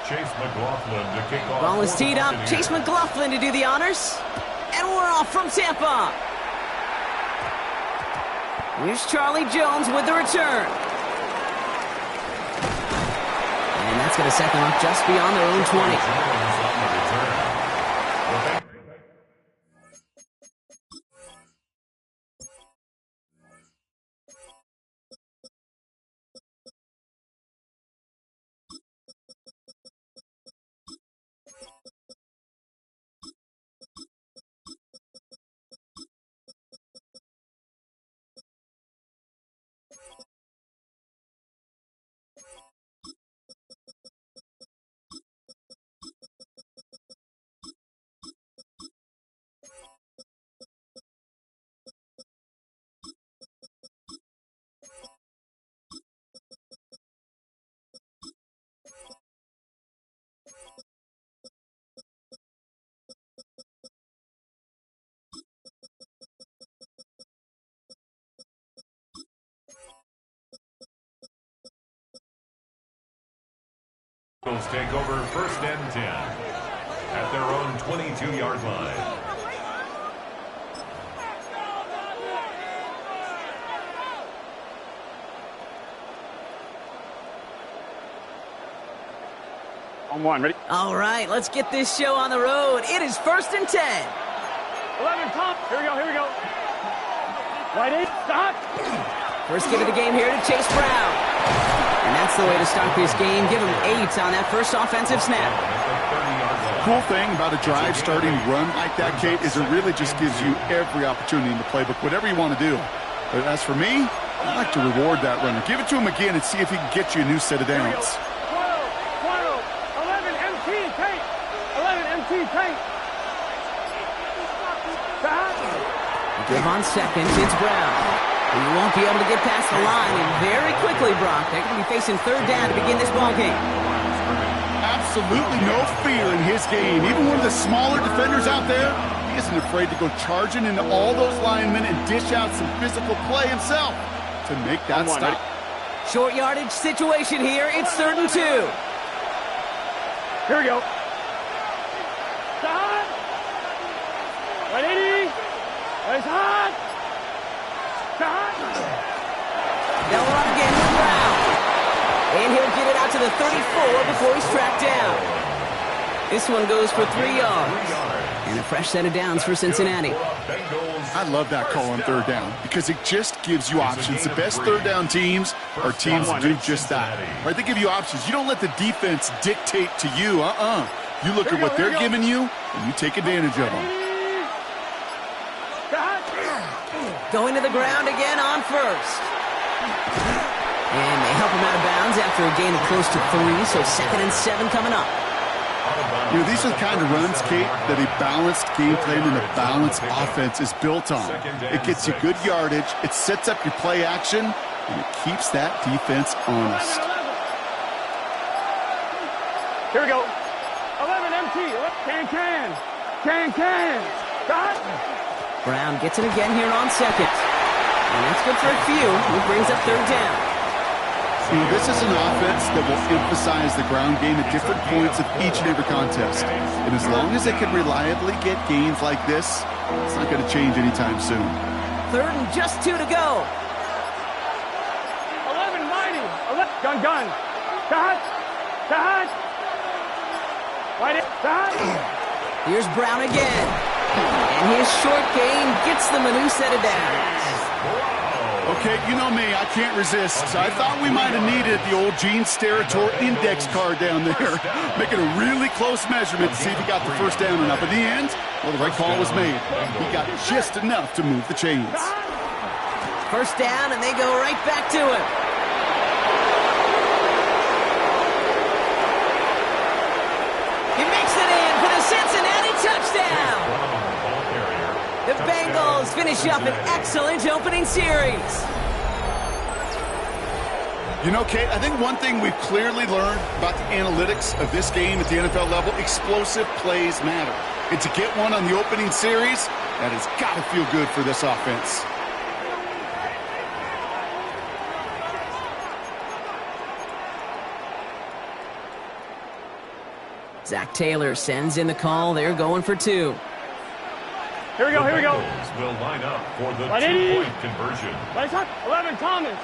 Chase McLaughlin to kick off. Ball is teed up. Chase McLaughlin to do the honors. And we're off from Tampa. Here's Charlie Jones with the return. And that's going to set them up just beyond their own 20. Eagles take over 1st and 10 at their own 22-yard line. On one, ready? All right, let's get this show on the road. It is 1st and 10. 11, pump. Here we go, here we go. Right in, stop. First give of the game here to Chase Brown. And that's the way to start this game. Give him 8 on that first offensive snap. Cool thing about a drive starting run like that, Kate, is it really just gives you every opportunity in the playbook, whatever you want to do. But as for me, I like to reward that runner. Give it to him again and see if he can get you a new set of downs. 11 MT paint. 11 MT paint. Give on seconds, it's Brown. He won't be able to get past the line, and very quickly, Brock, they're going to be facing 3rd down to begin this ballgame. Absolutely no fear in his game. Even one of the smaller defenders out there, he isn't afraid to go charging into all those linemen and dish out some physical play himself to make that stop. Short yardage situation here. It's 3rd and 2. Here we go. Stop. 180. It's hot. They'll run again with Brown. And he'll get it out to the 34 before he's tracked down. This one goes for 3 yards. And a fresh set of downs for Cincinnati. I love that call on 3rd down because it just gives you options. The best 3rd down teams are teams that do just that. Right? They give you options. You don't let the defense dictate to you. You look at what they're giving you, and you take advantage of them. Going to the ground again on 1st. And they help him out of bounds after a gain of close to 3, so 2nd and 7 coming up. You know, these are the kind of runs, Kate, that a balanced game plan and a balanced offense is built on. It gets you good yardage, it sets up your play action, and it keeps that defense honest. Here we go. 11 MT. Can. Got. Brown gets it again here on 2nd. And that's good for a few. He brings up 3rd down. You know, this is an offense that will emphasize the ground game at different points of each and every contest. And as long as they can reliably get gains like this, it's not going to change anytime soon. 3rd and just 2 to go. 11 mighty. Gun. Got. Right in. Here's Brown again. And his short gain gets them a new set of downs. Okay, you know me, I can't resist. I thought we might have needed the old Gene Steratore index card down there, making a really close measurement to see if he got the 1st down or not. But in the end, well, the right call was made. He got just enough to move the chains. 1st down, and they go right back to him. He makes it in for the Cincinnati touchdown. The Bengals finish up an excellent opening series. You know, Kate, I think one thing we've clearly learned about the analytics of this game at the NFL level, explosive plays matter. And to get one on the opening series, that has got to feel good for this offense. Zach Taylor sends in the call. They're going for 2. Here we go, here we go. Bengals will line up for the Right, 80. two-point conversion. Right side, 11, Thomas.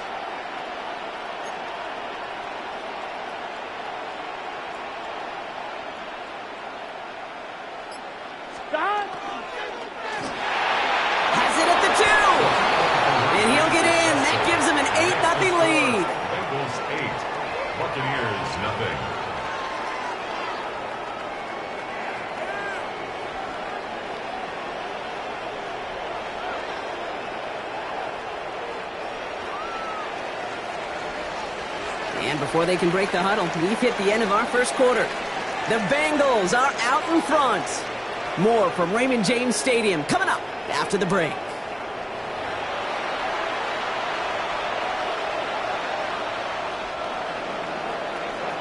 Stop. Has it at the 2. And he'll get in. That gives him an 8-0 lead. Bengals 8, Buccaneers nothing. And before they can break the huddle, we've hit the end of our first quarter. The Bengals are out in front. More from Raymond James Stadium coming up after the break.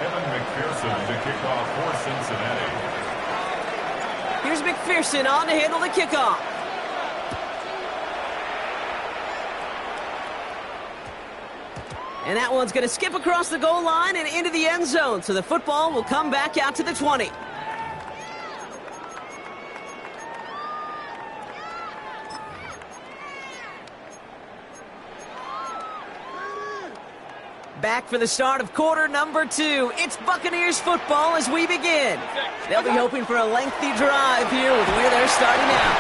Evan McPherson to kick off for Cincinnati. Here's McPherson on to handle the kickoff. And that one's going to skip across the goal line and into the end zone. So the football will come back out to the 20. Back for the start of quarter number 2. It's Buccaneers football as we begin. They'll be hoping for a lengthy drive here with where they're starting out.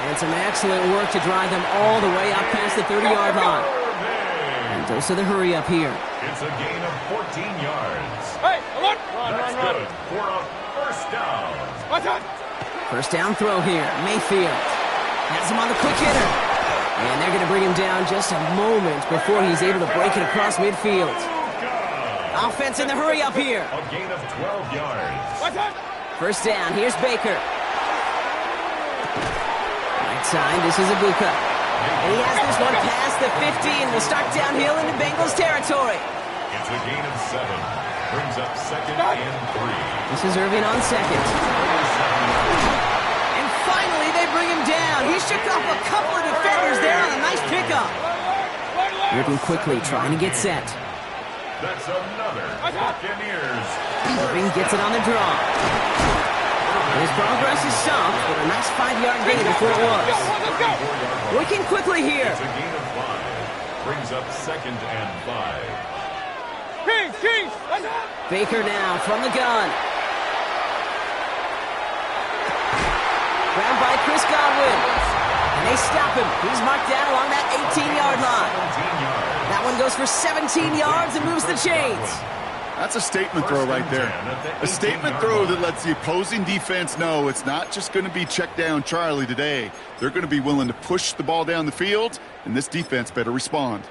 And some excellent work to drive them all the way up past the 30-yard line. And dose of the hurry up here. It's a gain of 14 yards. Hey, run, That's run, good for a first down. Watch out. First down throw here. Mayfield has him on the quick hitter. And they're going to bring him down just a moment before he's able to break it across midfield. Offense in the hurry up here. A gain of 12 yards. Watch out. First down. Here's Baker. Right side. This is Ibuka. And he has this one past the 50 and will start downhill into Bengals territory. It's a gain of 7. Brings up second and 3. This is Irving on second. And finally, they bring him down. He shook off a couple of defenders there on a nice pickup. Irving quickly trying to get set. That's another Buccaneers. Irving gets it on the draw. His progress is stopped, but a nice 5-yard gain before it was. Working quickly here. It's a gain of 5. Brings up second and 5. Kings. Baker now from the gun. Grabbed by Chris Godwin. And they stop him. He's marked down along that 18-yard line. 17 yards. That one goes for 17 yards and moves the chains. That's a statement throw right there. A statement throw that lets the opposing defense know it's not just going to be check down Charlie today. They're going to be willing to push the ball down the field, and this defense better respond.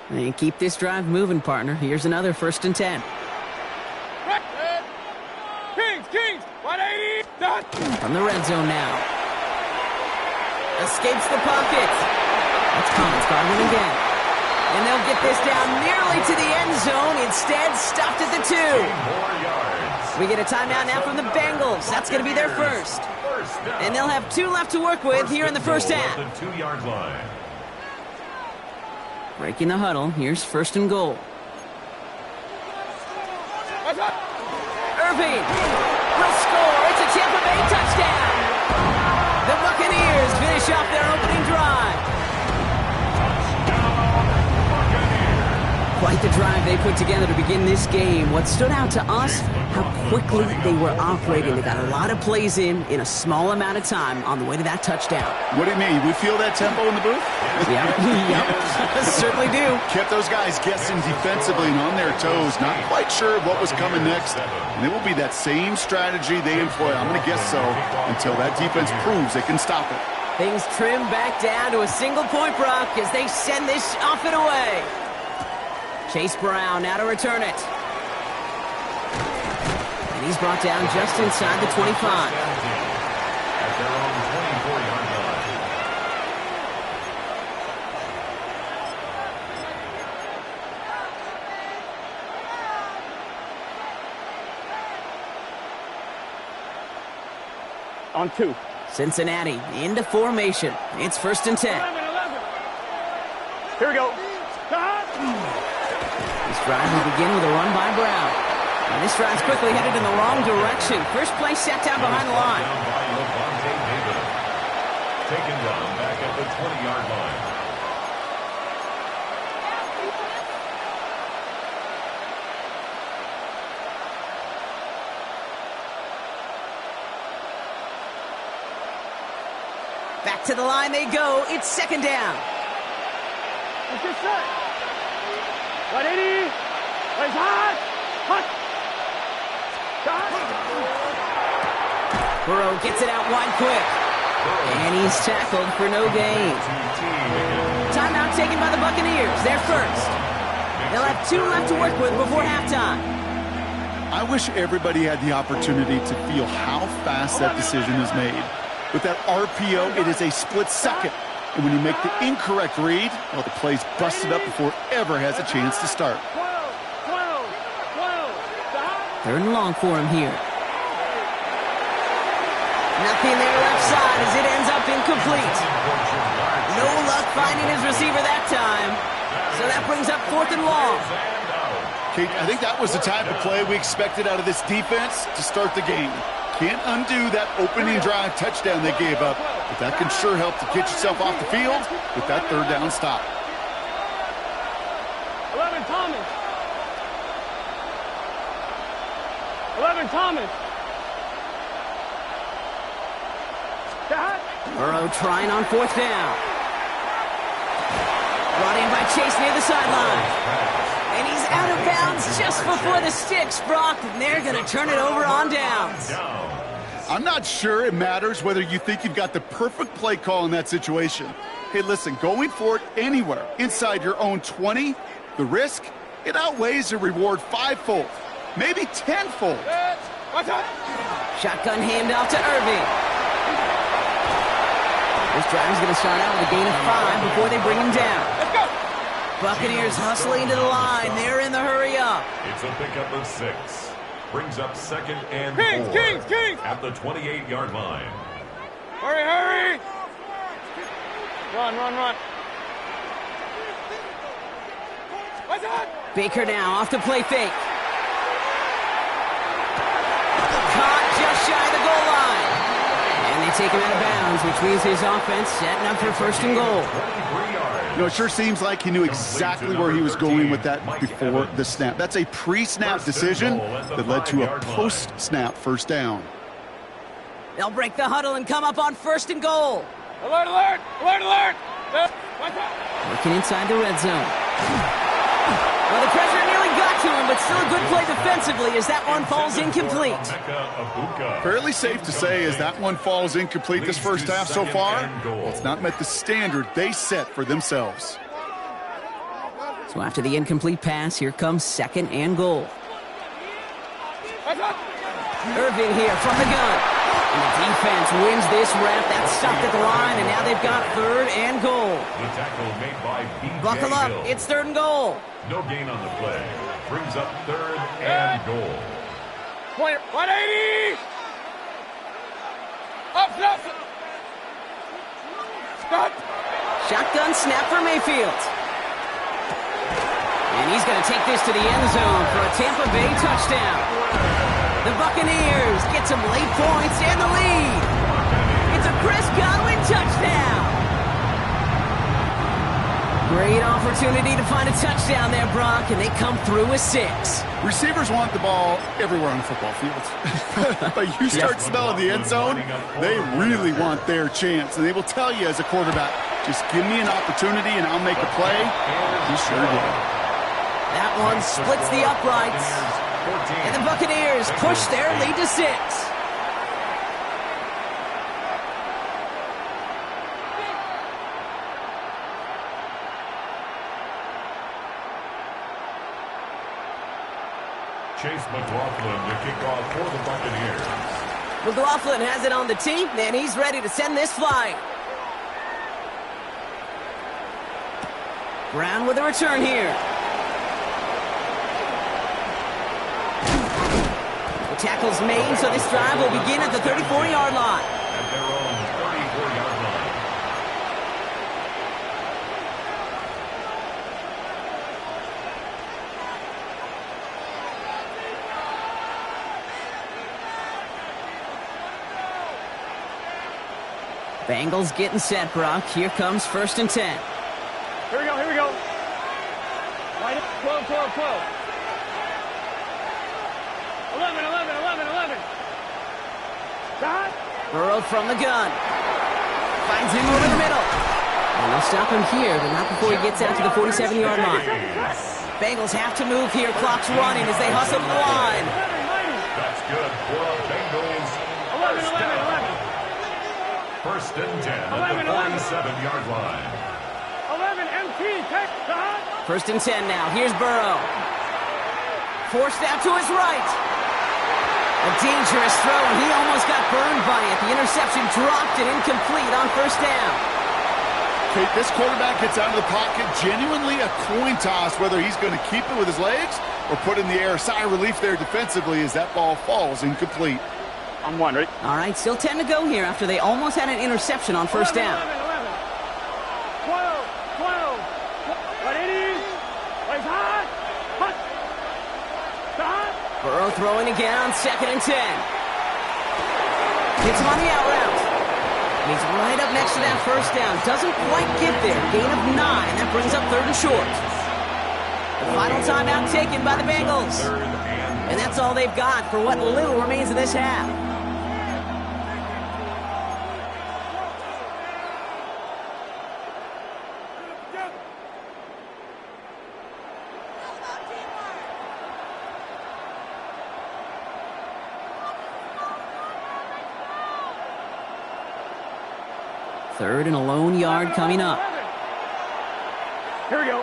And keep this drive moving, partner. Here's another 1st and 10. Kings. 180. Done. From the red zone now. Escapes the pocket. That's Collins Godwin again. And they'll get this down nearly to the end zone. Instead, stopped at the 2. 10 more yards. We get a timeout now from the Bengals. That's going to be their first. First down. And they'll have 2 left to work with here in the first goal half. at the 2-yard line. Breaking the huddle. Here's 1st and goal. Watch out. Irving will score. It's a Tampa Bay touchdown. The Buccaneers finish off their opening drive. Quite the drive they put together to begin this game. What stood out to us, how quickly they were operating. They got a lot of plays in a small amount of time on the way to that touchdown. What do you mean? We feel that tempo in the booth? Yep. Certainly do. Kept those guys guessing defensively and on their toes, not quite sure what was coming next. And it will be that same strategy they employ, I'm going to guess so, until that defense proves they can stop it. Things trim back down to a single point, Brock, as they send this off and away. Chase Brown now to return it. And he's brought down just inside the 25. At their own 24-yard line. On 2. Cincinnati into formation. It's 1st and 10. 11. Here we go. He's drive will begin with a run by Brown. And this drive's quickly headed in the wrong direction. First play set down behind the line. Down by Lavonte David. Taken down back at the 20-yard line. Back to the line they go. It's second down. Let's get set. 180. Plays hot. Hot. Burrow gets it out wide quick. And he's tackled for no gain. Timeout taken by the Buccaneers. They're first. They'll have 2 left to work with before halftime. I wish everybody had the opportunity to feel how fast that decision is made. With that RPO, it is a split second. And when you make the incorrect read, well, the play's busted up before it ever has a chance to start. 3rd and long for him here. Nothing there left side as it ends up incomplete. No luck finding his receiver that time. So that brings up 4th and long. Kate, I think that was the type of play we expected out of this defense to start the game. Can't undo that opening drive touchdown they gave up, but that can sure help to get yourself off the field with that 3rd down stop. 11 Thomas. 11 Thomas. Burrow trying on 4th down. Brought in by Chase near the sideline. And he's out of bounds just before the sticks, Brock. And they're going to turn it over on downs. I'm not sure it matters whether you think you've got the perfect play call in that situation. Hey, listen, going for it anywhere inside your own 20, the risk, it outweighs the reward 5-fold, maybe 10-fold. Shotgun handoff to Irving. This drive's going to start out with a gain of 5 before they bring him down. Let's go. Buccaneers hustling to the line. They're in the hurry up. It's a pickup of 6. Brings up 2nd and 4 Kings. at the 28-yard line. Hurry. Run. What's that? Baker now off the play fake. Caught just shy of the goal line. And they take him out of bounds, which means his offense setting up for 1st and goal. 23 yards. You know, it sure seems like he knew exactly where he was going with that before the snap. That's a pre-snap decision that led to a post-snap 1st down. They'll break the huddle and come up on 1st and goal. Alert. Working inside the red zone. Well, the pressure nearly got to him, but still a good play defensively as that one falls incomplete. Fairly safe to say as that one falls incomplete this first half so far, well, it's not met the standard they set for themselves. So after the incomplete pass, here comes 2nd and goal. Irving here from the gun. And the defense wins this rep. That's stopped at the line, and now they've got 3rd and goal. The tackle made by B.J. Buckle up. Hill. It's 3rd and goal. No gain on the play. Brings up 3rd and goal. 180. Up. Stop. Shotgun snap for Mayfield. And he's going to take this to the end zone for a Tampa Bay touchdown. The Buccaneers get some late points and the lead. It's a Chris Godwin touchdown. Great opportunity to find a touchdown there, Brock, and they come through with 6. Receivers want the ball everywhere on the football field. But you start smelling the end zone, they really want their chance. And they will tell you as a quarterback, just give me an opportunity and I'll make a play. He sure did. That one splits the uprights. And the Buccaneers push their lead to 6. Chase McLaughlin to kick off for the Buccaneers. McLaughlin has it on the tee, and he's ready to send this flying. Brown with a return here. The tackle's made, so this drive will begin at the 34-yard line. At their own 34-yard line. Bengals getting set, Brock. Here comes 1st and 10. Here we go, here we go. Right, 12, 12, 12. 11, 11, 11, 11. Dot. Burrow from the gun. Finds him over the middle. And they'll stop him here, but not before he gets out to the 47-yard line. Bengals have to move here. Clock's running as they hustle to the line. That's good for the Bengals. 11, 11, 11. 1st and 10 at the 47-yard line. 11, MT, take Dot. 1st and 10 now. Here's Burrow. Forced out to his right. A dangerous throw, and he almost got burned by it. The interception dropped it incomplete on 1st down. Okay, this quarterback gets out of the pocket, genuinely a coin toss whether he's going to keep it with his legs or put in the air. Sigh of relief there defensively as that ball falls incomplete. I'm one, ready? All right, still 10 to go here after they almost had an interception on 1st down. 11, 11, 12, 12. Right, 80. Plays hot. Hot. Dot. Burrow throwing again on 2nd and 10. Gets him on the out route. And he's right up next to that 1st down. Doesn't quite get there. Gain of 9. That brings up 3rd and short. The final timeout taken by the Bengals. And that's all they've got for what little remains of this half. Third and a lone yard coming up. Here we go.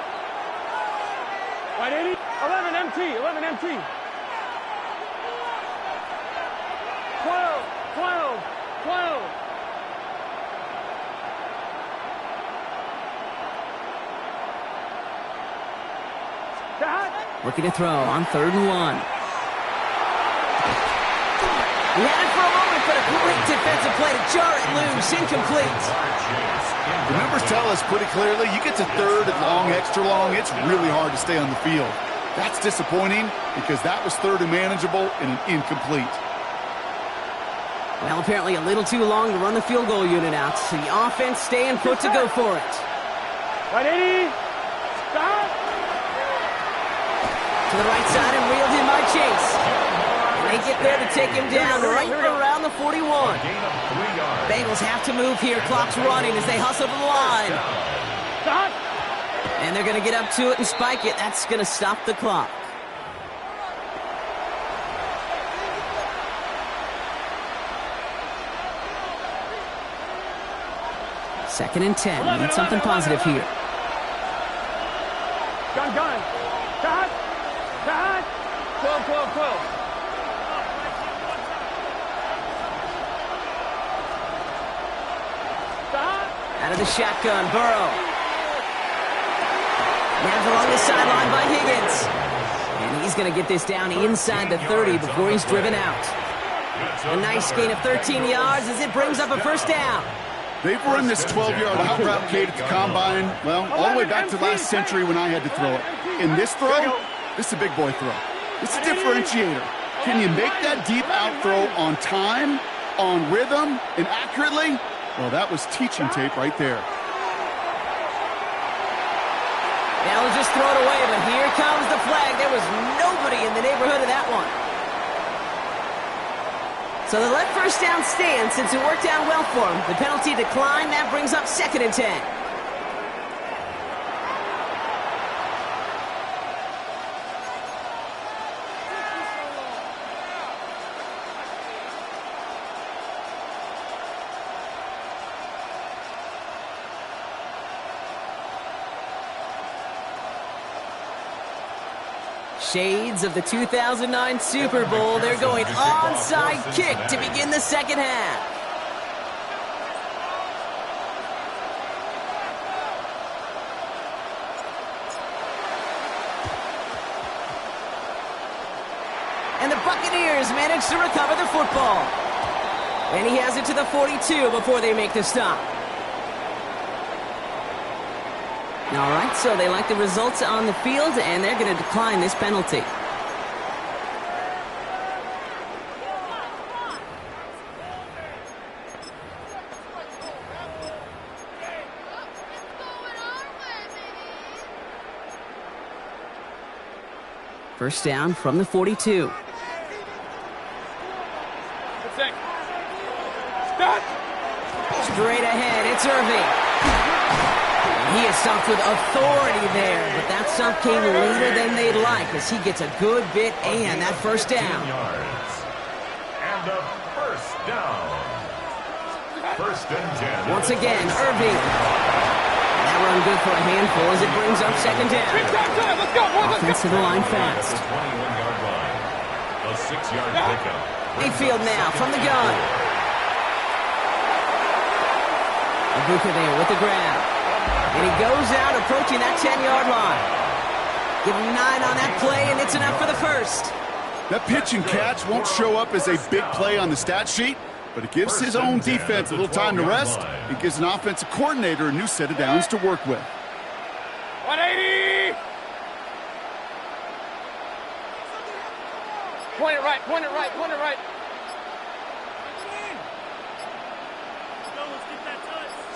Right, 80. 11 MT. 11 MT. 12. 12. 12. Dot. Looking to throw on 3rd and 1. He had it for a moment, but a great defensive play to jar it loose. Incomplete. The numbers tell us pretty clearly, you get to 3rd and long, extra long, it's really hard to stay on the field. That's disappointing because that was 3rd and manageable and an incomplete. Well, apparently a little too long to run the field goal unit out. So the offense staying put to go for it. Right, 80. Stop. To the right side and reeled in by Chase. They get there to take him down right around the 41. Bengals have to move here. Clock's running as they hustle to the line. Stop. And they're going to get up to it and spike it. That's going to stop the clock. Second and 10. Need something positive here. Gun. Dot. Dot. 12, 12, 12. Out of the shotgun, Burrow. Now along the sideline by Higgins. And he's going to get this down inside the 30 before he's driven out. A nice gain of 13 yards as it brings up a 1st down. They've run this 12-yard out route, Kate, at the combine, well, all the way back to last century when I had to throw it. In this throw, this is a big boy throw. It's a differentiator. Can you make that deep out throw on time, on rhythm, and accurately? Well, that was teaching tape right there. Now we'll just throw it away, but here comes the flag. There was nobody in the neighborhood of that one. So they let 1st down stand since it worked out well for him. The penalty declined. That brings up 2nd and 10. Shades of the 2009 Super Bowl. They're going onside kick to begin the 2nd half. And the Buccaneers manage to recover the football. And he has it to the 42 before they make the stop. All right, so they like the results on the field, and they're going to decline this penalty. First down from the 42. Straight ahead, it's Irving. He is stumped with authority there, but that stump came later than they'd like as he gets a good bit and that first down. Yards. And a first down. First and 10. Once again, Irving. And that run good for a handful as it brings up second down. Let's go, boys, Offense to the line fast. 21-yard line. A 6-yard pickup. Mayfield now from the gun. Ibuka there with the grab. And he goes out approaching that 10-yard line. Give him 9 on that play, and it's enough for the first. That pitch and catch won't show up as a big play on the stat sheet, but it gives his own defense a little time to rest. It gives an offensive coordinator a new set of downs to work with. 180! Point it right, point it right, point it right.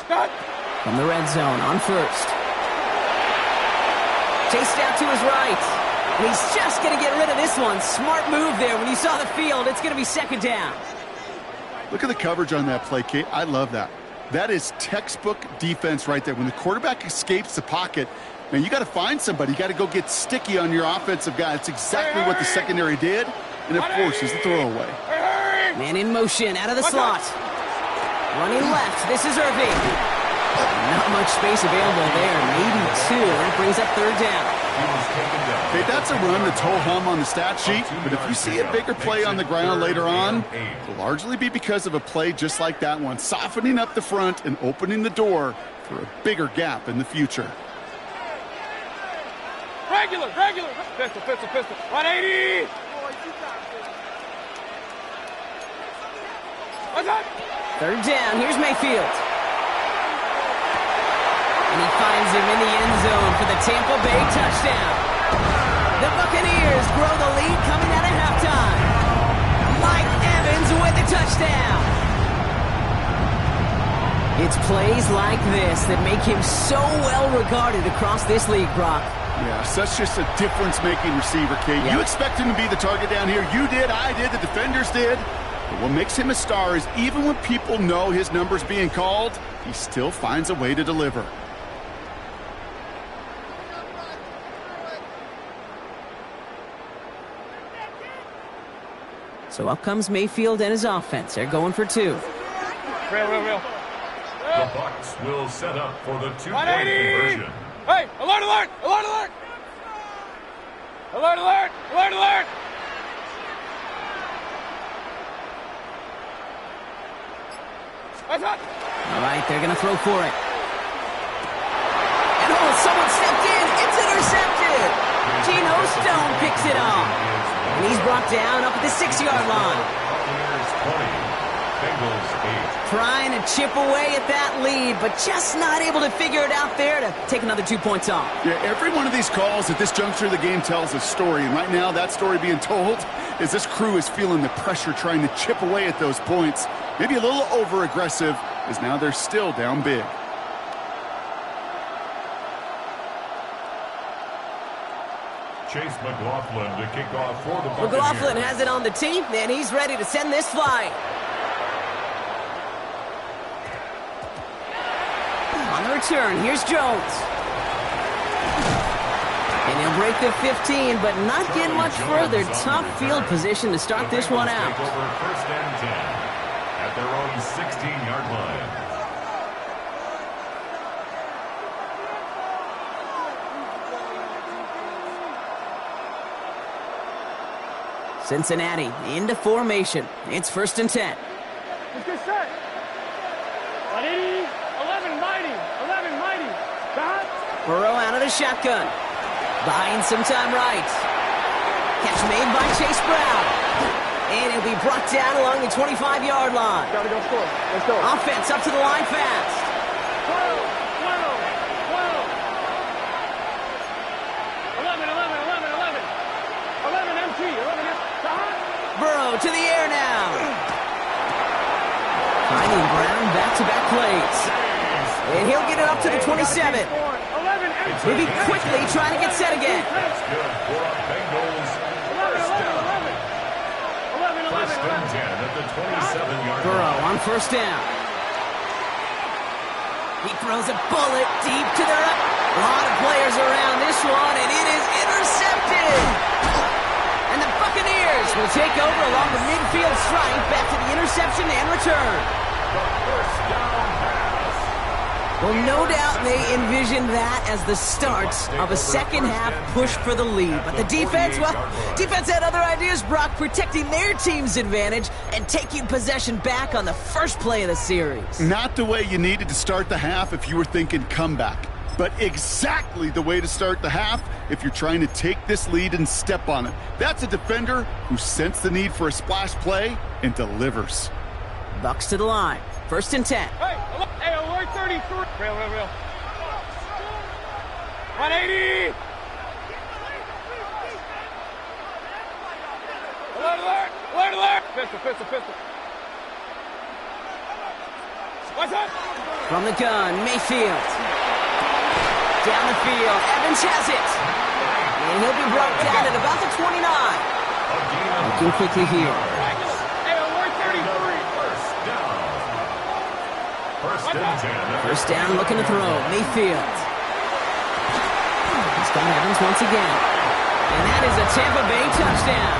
Scott! From the red zone on first. Chased out to his right. And he's just going to get rid of this one. Smart move there. When you saw the field, it's going to be second down. Look at the coverage on that play, Kate. I love that. That is textbook defense right there. When the quarterback escapes the pocket, man, you got to find somebody. You got to go get sticky on your offensive guy. That's exactly what the secondary did. And, of course, is the throwaway. Man in motion out of the slot. Running left. This is Irving. Not much space available there. Maybe 2. That brings up third down. Okay, that's a run that's ho-hum on the stat sheet, but if you see a bigger play on the ground later on, it'll largely be because of a play just like that one, softening up the front and opening the door for a bigger gap in the future. Regular. Pistol. 180! What's up? Third down. Here's Mayfield. And he finds him in the end zone for the Tampa Bay touchdown. The Buccaneers grow the lead coming out of halftime. Mike Evans with the touchdown. It's plays like this that make him so well regarded across this league, Brock. Yeah, such just a difference-making receiver, Kate. Yep. You expect him to be the target down here. You did, I did, the defenders did. But what makes him a star is even when people know his number's being called, he still finds a way to deliver. So up comes Mayfield and his offense. They're going for 2. Real. The Bucks will set up for the 2-point conversion. Hey, alert! What's up? All right, they're going to throw for it. And someone stepped in. It's intercepted. Geno Stone picks it off. And he's brought down up at the 6-yard line. Buccaneers 20, Bengals 8. Trying to chip away at that lead, but just not able to figure it out there to take another 2 points off. Yeah, every one of these calls at this juncture of the game tells a story. And right now, that story being told is this crew is feeling the pressure trying to chip away at those points. Maybe a little over-aggressive, as now they're still down big. Chase McLaughlin to kick off for the Buccaneers. McLaughlin has it on the tee, and he's ready to send this flying. On the return, here's Jones. And he'll break the 15, but not get much further. Tough field position to start this one out. Take over first and 10 at their own 16-yard line. Cincinnati into formation. It's first and 10. Let's get set. 180, 11 mighty. Stop. Burrow out of the shotgun. Buying some time right. Catch made by Chase Brown. And he'll be brought down along the 25-yard line. Gotta go score. Let's go. Offense up to the line fast. 12. 11 MT. 11 Stop. Burrow to the air now. Finding Brown back-to-back plays. And he'll get it up to the 27. 11 MT. Moving quickly, trying to get set again. That's good for a Bengals first down. He throws a bullet deep to their up. A lot of players around this one, and it is intercepted. And the Buccaneers will take over along the midfield stripe back to the interception and return. The first down pass. Well, no doubt they envisioned that as the start of a second-half push for the lead. But the defense, well, defense had other ideas, Brock, protecting their team's advantage and taking possession back on the first play of the series. Not the way you needed to start the half if you were thinking comeback, but exactly the way to start the half if you're trying to take this lead and step on it. That's a defender who sensed the need for a splash play and delivers. Bucks to the line. First and 10. Hey, alert 33. Real. 180. Alert. Pistol. What's up? From the gun, Mayfield. Down the field, Evans has it. And he'll be brought down at about the 29. Looking quickly here. Hey, alert 33. First down, looking to throw. Mayfield. He's got Evans once again. And that is a Tampa Bay touchdown.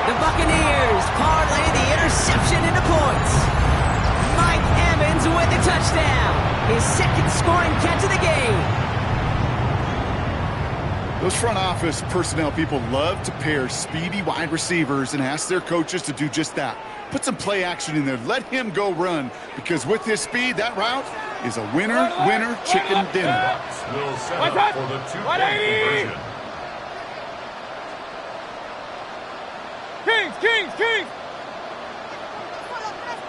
The Buccaneers parlay the interception into points. Mike Evans with the touchdown. His second scoring catch of the game. Those front office personnel people love to pair speedy wide receivers and ask their coaches to do just that. Put some play action in there. Let him go run. Because with his speed, that route is a winner, chicken dinner. Will set up for the 2-point conversion. Kings.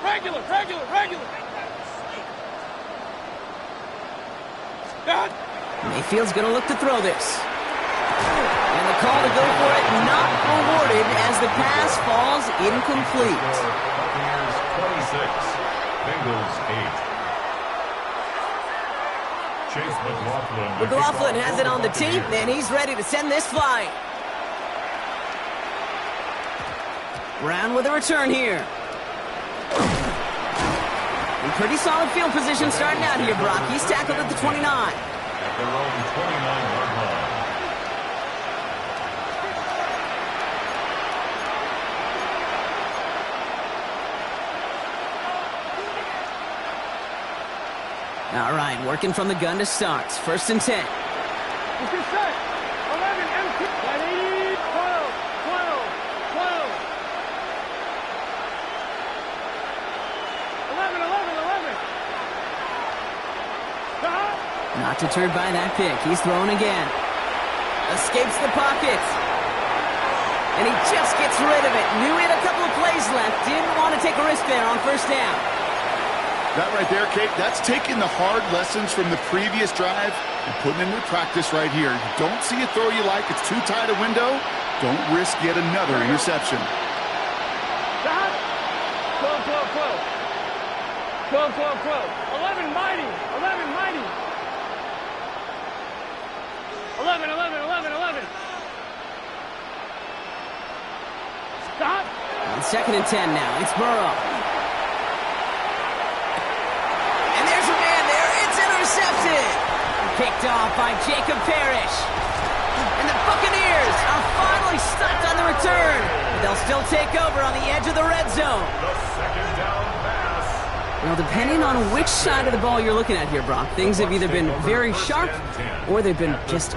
Regular. God. Mayfield's going to look to throw this. And the call to go for it not rewarded as the pass falls incomplete. Buccaneers 26, Bengals 8. Chase McLaughlin. McLaughlin has it on the team, and he's ready to send this flying. Brown with a return here. In pretty solid field position starting out here, Brock. He's tackled at the 29. At their own 29-yard line. All right, working from the gun to start. First and 10. What's your set? 11, empty. 180, 12. 11. Not deterred by that pick. He's throwing again. Escapes the pocket. And he just gets rid of it. Knew he had a couple of plays left. Didn't want to take a risk there on first down. That right there, Kate, that's taking the hard lessons from the previous drive and putting them into practice right here. You don't see a throw you like, it's too tight a window, don't risk yet another interception. 12. 11 mighty. 11. Stop. On second and 10 now. It's Burrow. And there's a man there. It's intercepted. Picked off by Jacob Parrish. And the Buccaneers are finally stopped on the return. But they'll still take over on the edge of the red zone. The second down pass. Now, depending on which side of the ball you're looking at here, Brock, things have either been very sharp or they've been just...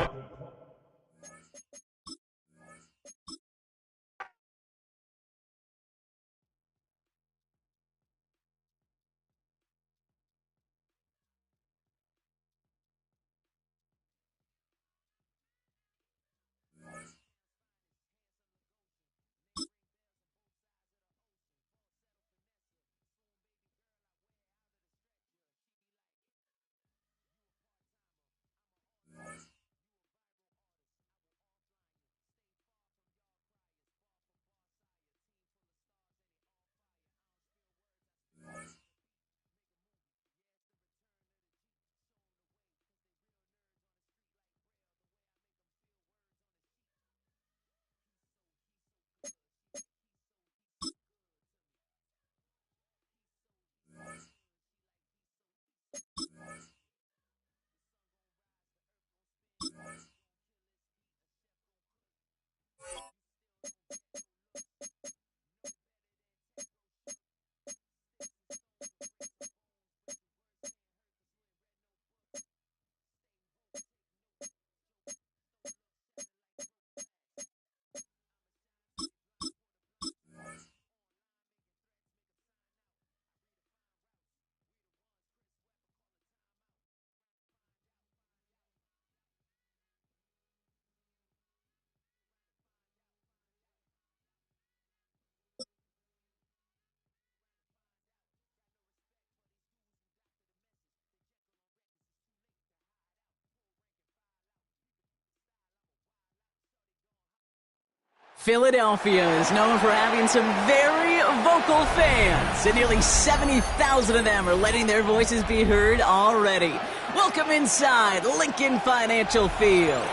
Philadelphia is known for having some very vocal fans, and nearly 70,000 of them are letting their voices be heard already. Welcome inside Lincoln Financial Field.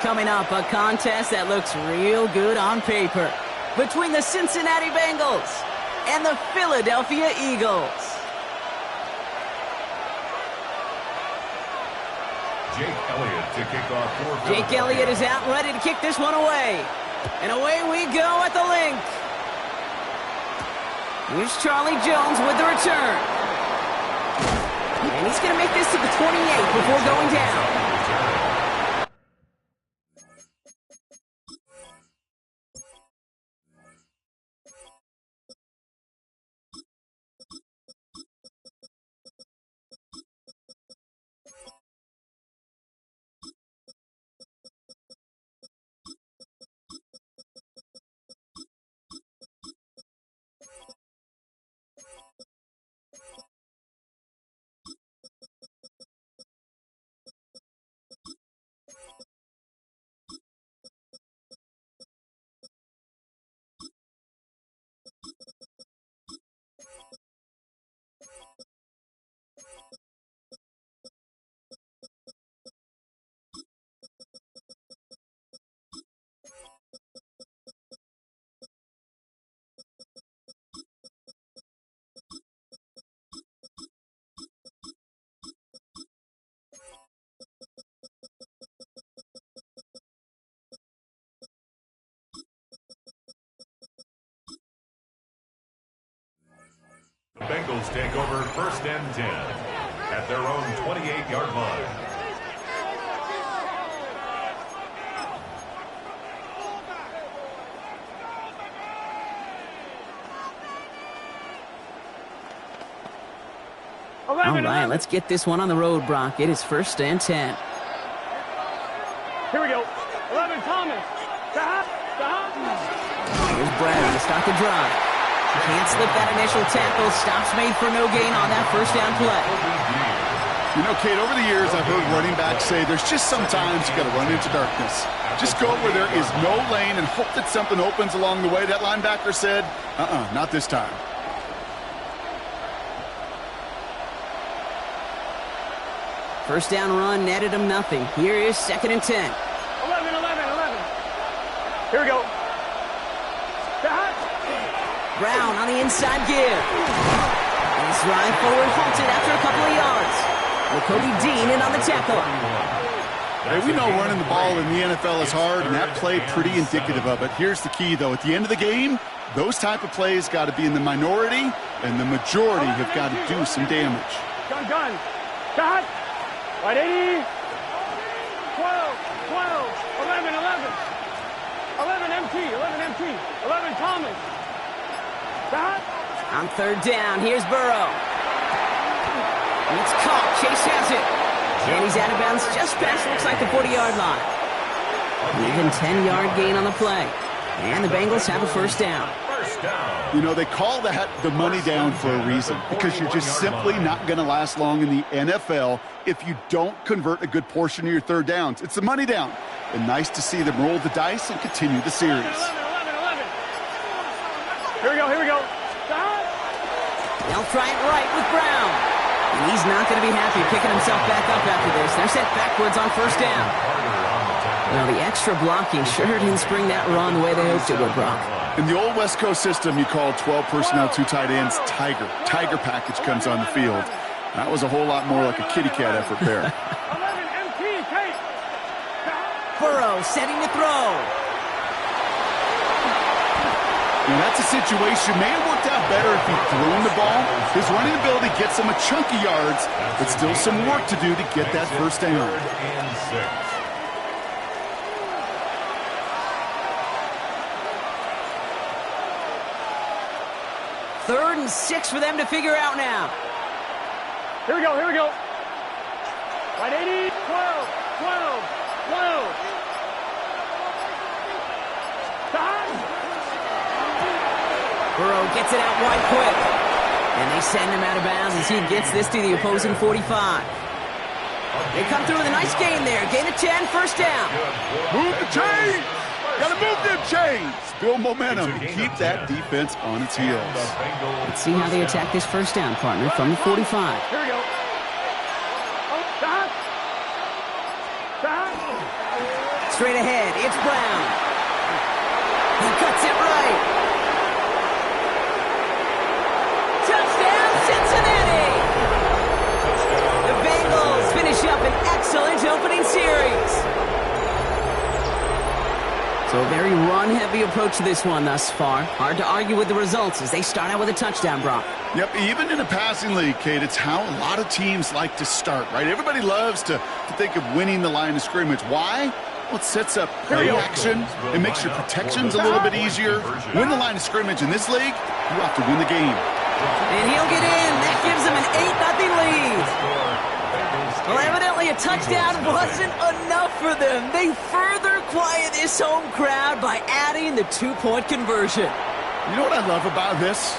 Coming up, a contest that looks real good on paper between the Cincinnati Bengals and the Philadelphia Eagles. Jake Elliott to kick off for Jake Elliott is out ready to kick this one away. And away we go at the link. Here's Charlie Jones with the return. And he's going to make this to the 28 before going down. The Bengals take over 1st and 10 at their own 28-yard line. All right, let's get this one on the road, Brock. It is 1st and 10. Here we go. 11, Thomas. Here's Bradley to start the drive. Can't slip that initial tackle. Stops made for no gain on that 1st down play. You know, Kate, over the years, I've heard running backs say there's just sometimes you got to run into darkness. Just go where there is no lane and hope that something opens along the way. That linebacker said, not this time. First down run netted him nothing. Here is 2nd and 10. 11. Here we go. Brown on the inside give. And his drive forward halted after a couple of yards. With Cody Dean in on the tackle. Hey, we know running the ball in the NFL is hard, and that play pretty indicative of it. Here's the key, though. At the end of the game, those type of plays got to be in the minority, and the majority have got to do some damage. Gun. Got. Right 80. 12. 11. 11 MT. 11 Thomas. Got. On 3rd down, here's Burrow. And it's caught. Chase has it. And he's out of bounds just past, looks like, the 40-yard line. Even 10-yard gain on the play. And the Bengals have a 1st down. You know, they call that the money down for a reason, because you're just simply not going to last long in the NFL if you don't convert a good portion of your 3rd downs. It's the money down. And nice to see them roll the dice and continue the series. 11. Here we go. They'll try it right with Brown. And he's not going to be happy picking himself back up after this. They're sent backwards on 1st down. Well, the extra blocking sure didn't spring that run the way they hoped it would, Brock. In the old West Coast system, you call 12 personnel, 2 tight ends, Tiger. Tiger package comes on the field. That was a whole lot more like a kitty cat effort there. 11 MT, Kate. Burrow setting to throw. Now, that's a situation may have worked out better if he'd thrown the ball. His running ability gets him a chunky yards, but still some work to do to get that 1st down. 3rd and 6 for them to figure out now. Here we go. Right 80. 12. Burrow gets it out wide quick. And they send him out of bounds as he gets this to the opposing 45. They come through with a nice gain there. Gain of 10, 1st down. Move the chain. Got to move them chains. Build momentum. Keep that defense on its heels. Let's see how they attack this first down, partner, from the 45. Here we go. Oh, stop. Stop. Straight ahead, it's Brown. He cuts it right. Touchdown, Cincinnati! The Bengals finish up an excellent opening series. So a very run-heavy approach to this one thus far. Hard to argue with the results as they start out with a touchdown, Brock. Yep, even in a passing league, Kate, it's how a lot of teams like to start, right? Everybody loves to think of winning the line of scrimmage. Why? Well, it sets up play action. It makes your protections a little bit easier. Win the line of scrimmage in this league, you have to win the game. And he'll get in. That gives him an 8-0 lead. Well, evidently a touchdown wasn't enough for them. They further quiet this home crowd by adding the 2-point conversion. You know what I love about this?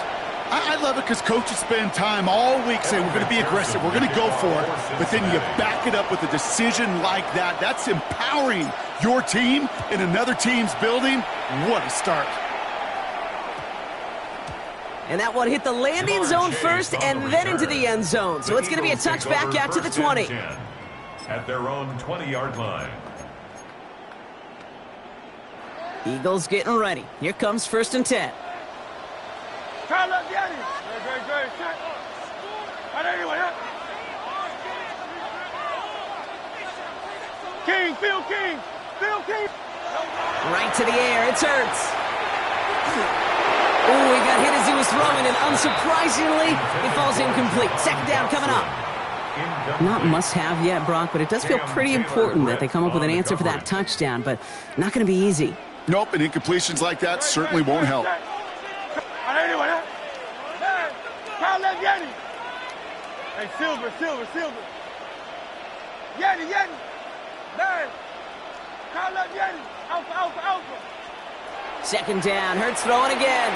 I love it because coaches spend time all week saying we're going to be aggressive, we're going to go for it, but then you back it up with a decision like that. That's empowering your team in another team's building. What a start. And that one hit the landing zone first and then into the end zone. So it's going to be a touchback out to the 20. At their own 20-yard line. Eagles getting ready. Here comes 1st and 10. Carl up, Yanni. Great. Shot. Right anyway, huh? King, Phil King. Right to the air. It's Hurts. Oh, he got hit as he was throwing, and unsurprisingly, it falls incomplete. Second down coming up. Not must-have yet, Brock, but it does feel pretty important that they come up with an answer for that touchdown, but not going to be easy. Nope, and incompletions like that certainly won't help. Right anyway, huh? Carl left Yanni. Hey, Silver. Yanni. Man. Carl left Yanni. Alpha. Second down, Hurts throwing again.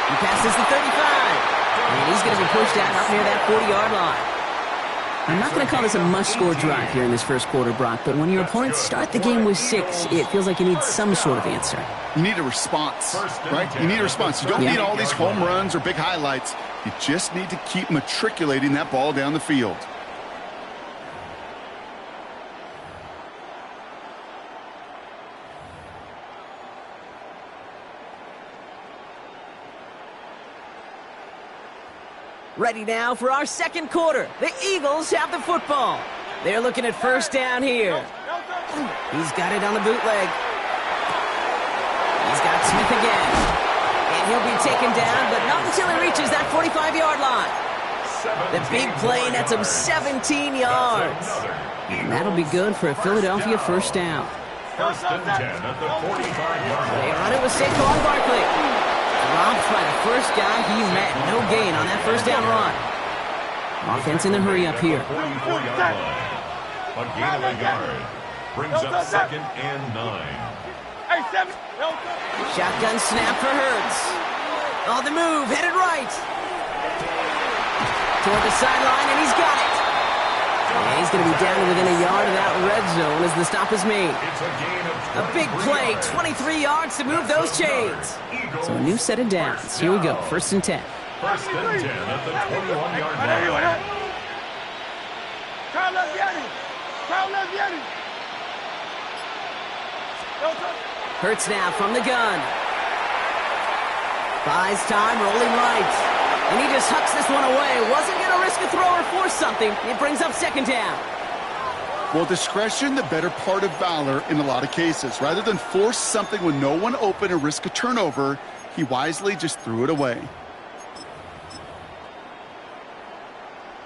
He passes the 35. And he's going to be pushed out up near that 40-yard line. I'm not going to call this a must-score drive here in this first quarter, Brock, but when your opponents start the game with 6, it feels like you need some sort of answer. You need a response, right? You need a response. You don't need all these home runs or big highlights. You just need to keep matriculating that ball down the field. Ready now for our second quarter. The Eagles have the football. They're looking at first down here. He's got it on the bootleg. He's got Smith again. And he'll be taken down, but not until he reaches that 45-yard line. The big play nets him 17 yards. And that'll be good for a Philadelphia first down. 1st and 10 at the 45-yard line. They run it with Saquon Barkley. Dropped by the first guy he met. No gain on that first down run. Offense in the hurry up here. 44-yard line. A gain of a yard. Brings up 2nd and 9. Hey, 7. Shotgun snap for Hurts. On the move, headed right. Toward the sideline, and he's got it. And he's going to be down within a yard of that red zone as the stop is made. It's a gain of A big play, 23 yards to move those chains. So a new set of downs. Here we go, 1st and 10. 1st and 10 at the 21-yard Right anyway, line. huh? Carl left Yanni. Hurts now from the gun. Buys time, rolling right. And he just hucks this one away. Wasn't going to risk a throw or force something. It brings up second down. Well, discretion, the better part of valor in a lot of cases. Rather than force something with no one open or risk a turnover, he wisely just threw it away.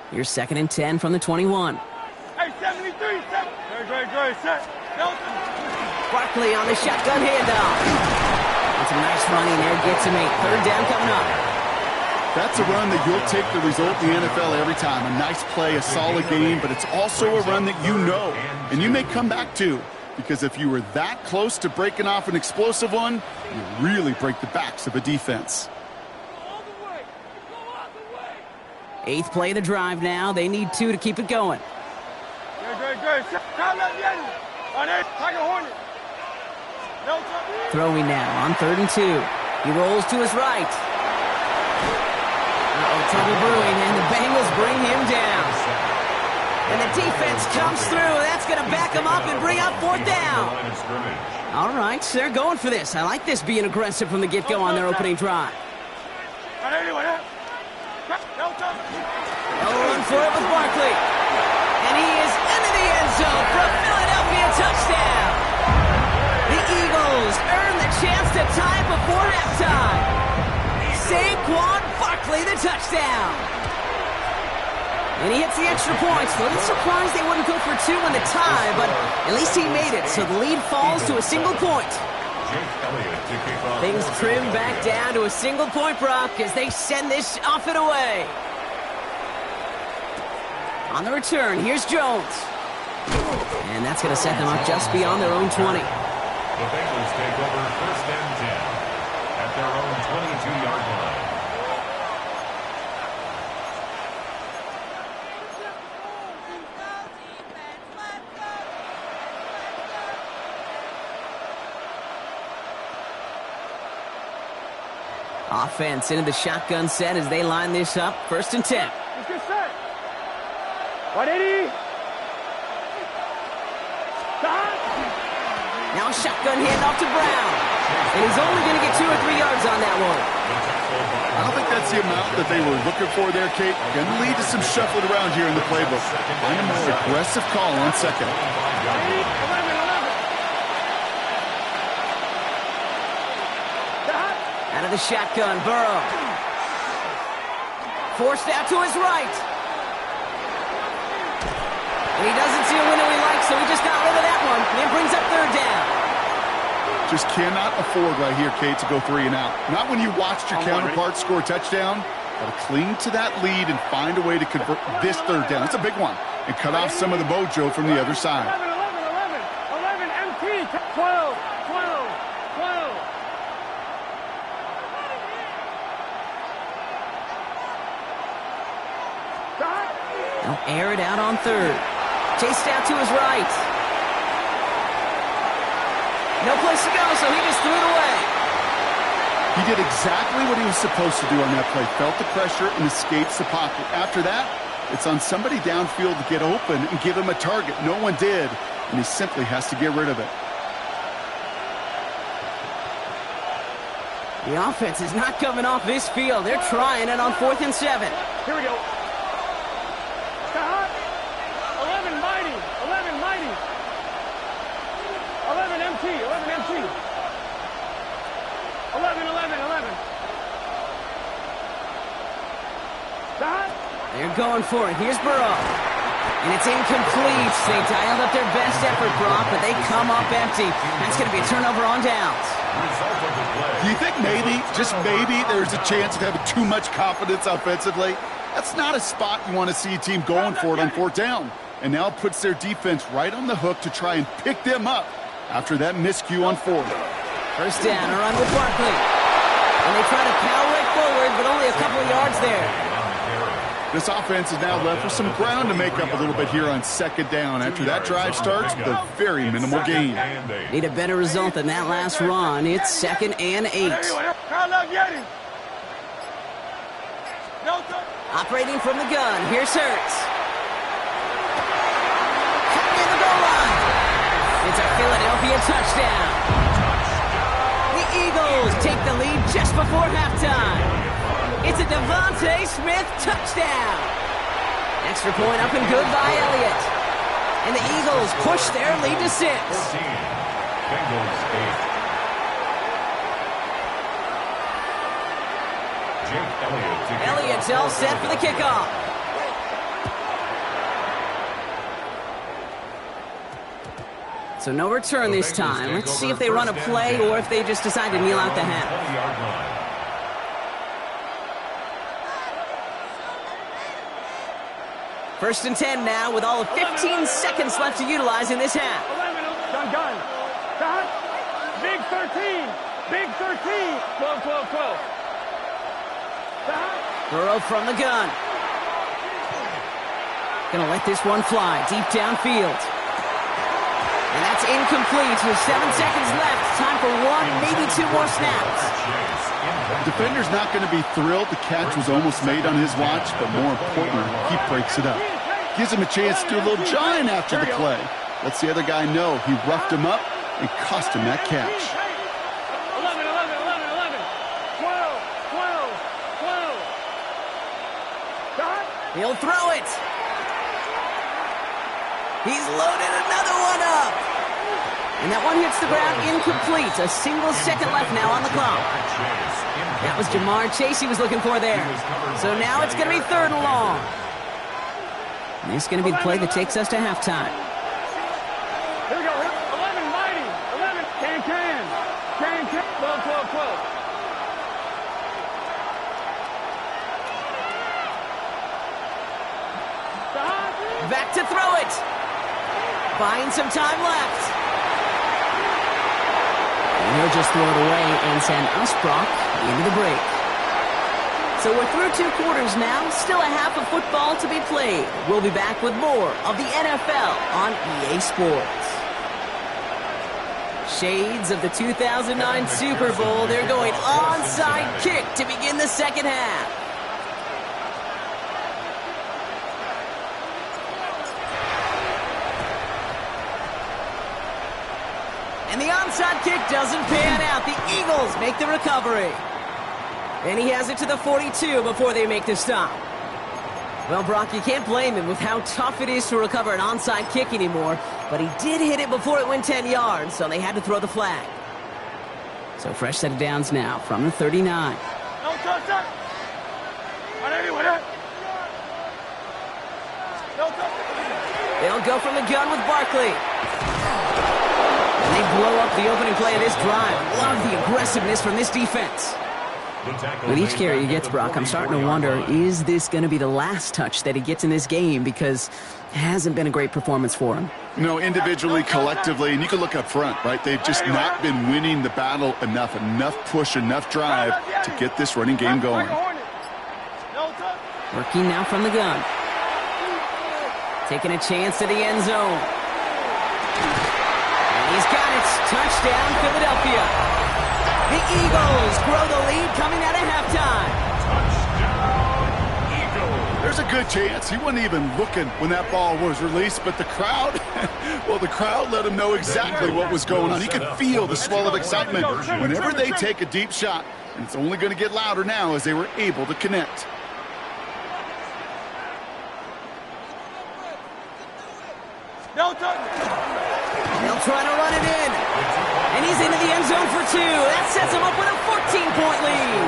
Here's 2nd and 10 from the 21. Hey, 73. Great. Set. Barkley on the shotgun handoff. And some nice running there. Gets him 8. 3rd down coming up. That's a run that you'll take the result in the NFL every time. A nice play, a solid game, but it's also a run that you know and you may come back to. Because if you were that close to breaking off an explosive one, you really break the backs of a defense. 8th play of the drive now. They need 2 to keep it going. Great. Carl left Yanni. Throwing now on 3rd and 2. He rolls to his right. Trouble brewing, and the Bengals bring him down. And the defense comes through. That's going to back him up and bring up 4th down. All right, so they're going for this. I like this being aggressive from the get-go on their opening drive. They'll run for it with Barkley. And he is into the end zone for a Philadelphia touchdown. The Eagles earn the chance to tie it before halftime. Saquon Barkley, the touchdown. And he hits the extra points. A little surprised they wouldn't go for 2 in the tie, but at least he made it, so the lead falls to a single point. Things trim back down to a single point, Brock, as they send this off and away. On the return, here's Jones. And that's going to set them up just beyond their own 20. The Bengals take over 1st and 10 at their own 22-yard line. Offense into the shotgun set as they line this up. 1st and 10. Let's get set. 180. Now a shotgun handoff to Brown. And he's only going to get 2 or 3 yards on that one. I don't think that's the amount that they were looking for there, Kate. Going to lead to some shuffling around here in the playbook. Find a more aggressive call on 2nd. 11. Out of the shotgun, Burrow. Forced out to his right. And he doesn't see a window he likes, so he just got rid of that one. And brings up 3rd down. Just cannot afford right here, Kate, to go 3 and out. Not when you watched your counterpart score a touchdown. Got to cling to that lead and find a way to convert this 3rd down. It's a big one. And cut off some of the mojo from the other side. 11, empty. 12. They'll air it out on 3rd. Chased out to his right. No place to go, so he just threw it away. He did exactly what he was supposed to do on that play. Felt the pressure and escapes the pocket. After that, it's on somebody downfield to get open and give him a target. No one did, and he simply has to get rid of it. The offense is not coming off this field. They're trying it on 4th and 7. Here we go. 11 mighty. 11 MT. 11. They're going for it. Here's Burrow. And it's incomplete. They dialed up their best effort, Brock, but they come up empty. That's going to be a turnover on downs. Do you think maybe, just maybe, there's a chance of having too much confidence offensively? That's not a spot you want to see a team going for it on 4th down. And now it puts their defense right on the hook to try and pick them up after that miscue on 4th. 1st down, a run with Barkley. And they try to power it forward, but only a couple of yards there. This offense is now left with some ground to make up a little bit here on 2nd down after that drive starts with a very minimal gain. Need a better result than that last run. It's 2nd and 8. Operating from the gun, here's Hurts. Cutting in the goal line. It's a Philadelphia touchdown. The Eagles take the lead just before halftime. It's a Devontae Smith touchdown. Extra point up and good by Elliott. And the Eagles push their lead to 6. 14. Bengals 8. Elliott's all set for the kickoff. So no return this time. Let's see if they run a play or if they just decide to kneel out the half. 20-yard line. 1st and 10 now with all of 15 seconds left to utilize in this half. 11, gun. Big 13. 12. Burrow from the gun. Gonna let this one fly deep downfield. And that's incomplete with 7 seconds left. Time for one, maybe 2 more snaps. Defender's not going to be thrilled. The catch was almost made on his watch, but more importantly, he breaks it up. Gives him a chance to do a little giant after the play. Lets the other guy know he roughed him up and cost him that catch. 11, 12, 12. He'll throw it. He's loaded another one up. And that one hits the ground incomplete. A single second left now on the clock. That was Jamar Chase he was looking for there. So now it's going to be 3rd and long. And this is going to be the play that takes us to halftime. Here we go. 11, mighty. 11, can. 12, 12. Back to throw it. Buying some time left. And he'll just throw it away and send us, Brock, into the break. So we're through 2 quarters now. Still a half of football to be played. We'll be back with more of the NFL on EA Sports. Shades of the 2009 Super Bowl. They're going onside kick to begin the second half. And the onside kick doesn't pan out. The Eagles make the recovery. And he has it to the 42 before they make the stop. Well, Brock, you can't blame him with how tough it is to recover an onside kick anymore. But he did hit it before it went 10 yards, so they had to throw the flag. So fresh set of downs now from the 39. They'll go from the gun with Barkley. And they blow up the opening play of this drive. Love the aggressiveness from this defense. With each carry he gets, Brock, I'm starting to wonder, is this going to be the last touch that he gets in this game? Because it hasn't been a great performance for him. No, individually, collectively, and you can look up front, right? They've just not been winning the battle enough push, enough drive to get this running game going. Working now from the gun. Taking a chance to the end zone. And he's got it. Touchdown, Philadelphia. The Eagles grow the lead coming out of halftime. Touchdown, Eagles. There's a good chance he wasn't even looking when that ball was released, but the crowd, well, the crowd let him know exactly what was going on. He could feel the swell of excitement whenever they take a deep shot, and it's only going to get louder now as they were able to connect. They'll try to run it in. And he's into the end zone for 2. That sets him up with a 14-point lead.